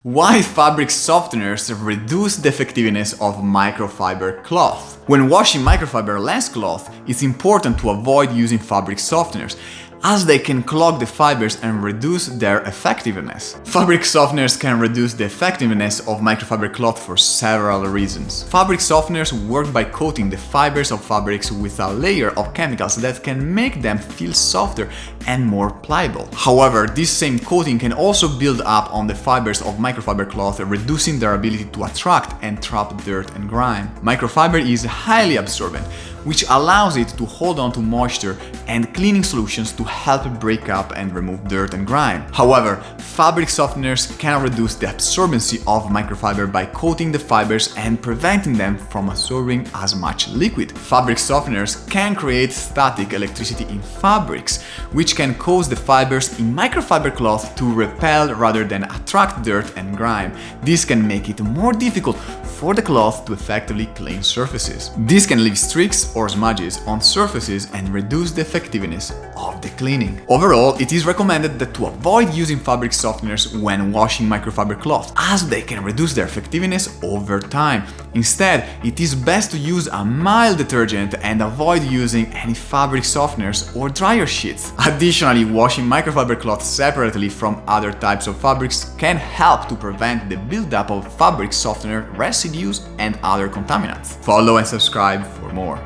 Why fabric softeners reduce the effectiveness of microfiber cloth? When washing microfiber lens cloth, it's important to avoid using fabric softeners, as they can clog the fibers and reduce their effectiveness. Fabric softeners can reduce the effectiveness of microfiber cloth for several reasons. Fabric softeners work by coating the fibers of fabrics with a layer of chemicals that can make them feel softer and more pliable. However, this same coating can also build up on the fibers of microfiber cloth, reducing their ability to attract and trap dirt and grime. Microfiber is highly absorbent, which allows it to hold on to moisture and cleaning solutions to help break up and remove dirt and grime. However, fabric softeners can reduce the absorbency of microfiber by coating the fibers and preventing them from absorbing as much liquid. Fabric softeners can create static electricity in fabrics, which can cause the fibers in microfiber cloth to repel rather than attract dirt and grime. This can make it more difficult for the cloth to effectively clean surfaces. This can leave streaks or smudges on surfaces and reduce the effectiveness of the cleaning. Overall, it is recommended that to avoid using fabric softeners when washing microfiber cloth, as they can reduce their effectiveness over time. Instead, it is best to use a mild detergent and avoid using any fabric softeners or dryer sheets. Additionally, washing microfiber cloth separately from other types of fabrics can help to prevent the buildup of fabric softener residues and other contaminants. Follow and subscribe for more.